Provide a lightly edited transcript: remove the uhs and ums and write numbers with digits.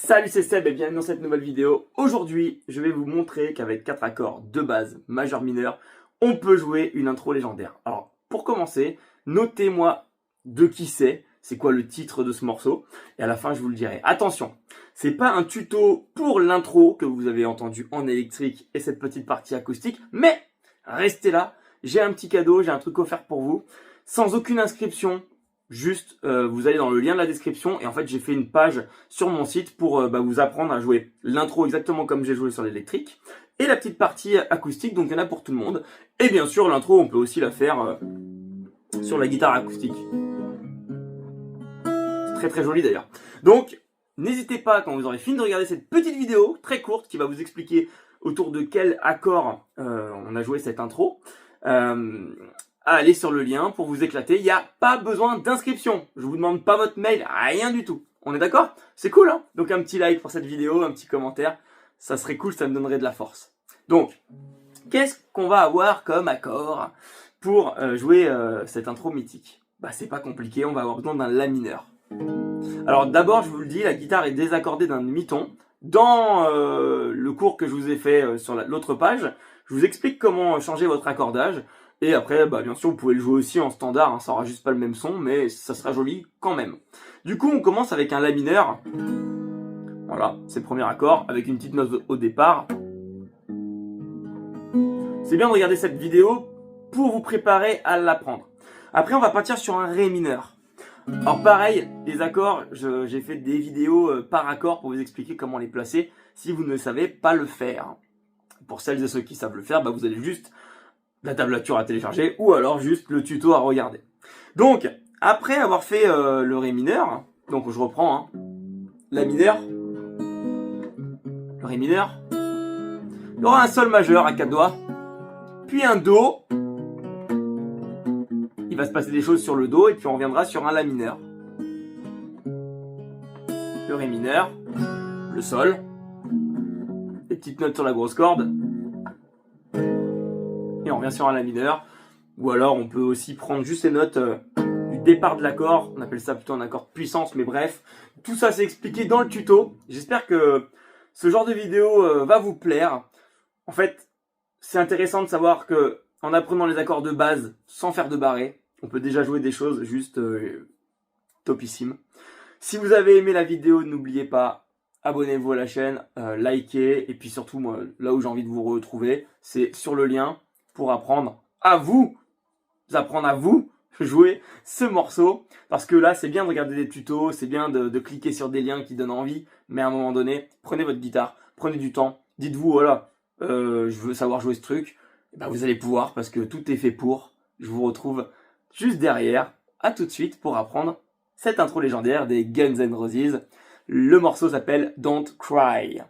Salut, c'est Seb et bienvenue dans cette nouvelle vidéo. Aujourd'hui, je vais vous montrer qu'avec 4 accords de base, majeur, mineur, on peut jouer une intro légendaire. Alors, pour commencer, notez-moi de qui c'est quoi le titre de ce morceau, et à la fin, je vous le dirai. Attention, c'est pas un tuto pour l'intro que vous avez entendu en électrique et cette petite partie acoustique, mais restez là, j'ai un petit cadeau, j'ai un truc offert pour vous, sans aucune inscription. Juste, vous allez dans le lien de la description et en fait j'ai fait une page sur mon site pour vous apprendre à jouer l'intro exactement comme j'ai joué sur l'électrique et la petite partie acoustique, donc il y en a pour tout le monde. Et bien sûr l'intro on peut aussi la faire sur la guitare acoustique. C'est très très joli d'ailleurs. Donc n'hésitez pas quand vous aurez fini de regarder cette petite vidéo très courte qui va vous expliquer autour de quel accord on a joué cette intro. À aller sur le lien pour vous éclater. Il n'y a pas besoin d'inscription. Je vous demande pas votre mail, rien du tout. On est d'accord? C'est cool, hein? Donc un petit like pour cette vidéo, un petit commentaire. Ça serait cool, ça me donnerait de la force. Donc, qu'est-ce qu'on va avoir comme accord pour jouer cette intro mythique? Bah c'est pas compliqué, on va avoir besoin d'un La mineur. Alors d'abord, je vous le dis, la guitare est désaccordée d'un demi-ton. Dans le cours que je vous ai fait sur l'autre page, je vous explique comment changer votre accordage. Et après, bien sûr, vous pouvez le jouer aussi en standard, hein, ça aura juste pas le même son, mais ça sera joli quand même. Du coup, on commence avec un La mineur. Voilà, c'est le premier accord, avec une petite note au départ. C'est bien de regarder cette vidéo pour vous préparer à l'apprendre. Après, on va partir sur un Ré mineur. Alors pareil, les accords, j'ai fait des vidéos par accord pour vous expliquer comment les placer, si vous ne savez pas le faire. Pour celles et ceux qui savent le faire, vous allez juste la tablature à télécharger ou alors juste le tuto à regarder. Donc, après avoir fait le Ré mineur, donc je reprends, La mineur, le Ré mineur, il y aura un Sol majeur à 4 doigts, puis un Do, il va se passer des choses sur le Do et puis on reviendra sur un La mineur. Le Ré mineur, le Sol, les petites notes sur la grosse corde, et on revient sur un La mineur, ou alors on peut aussi prendre juste les notes du départ de l'accord, on appelle ça plutôt un accord de puissance, mais bref, tout ça c'est expliqué dans le tuto. J'espère que ce genre de vidéo va vous plaire. En fait, c'est intéressant de savoir que en apprenant les accords de base sans faire de barré, on peut déjà jouer des choses juste topissimes. Si vous avez aimé la vidéo, n'oubliez pas, abonnez-vous à la chaîne, likez, et puis surtout, moi, là où j'ai envie de vous retrouver, c'est sur le lien pour apprendre à vous jouer ce morceau. Parce que là, c'est bien de regarder des tutos, c'est bien de cliquer sur des liens qui donnent envie, mais à un moment donné, prenez votre guitare, prenez du temps, dites-vous, voilà, je veux savoir jouer ce truc, et vous allez pouvoir parce que tout est fait pour. Je vous retrouve juste derrière. À tout de suite pour apprendre cette intro légendaire des Guns N' Roses. Le morceau s'appelle Don't Cry.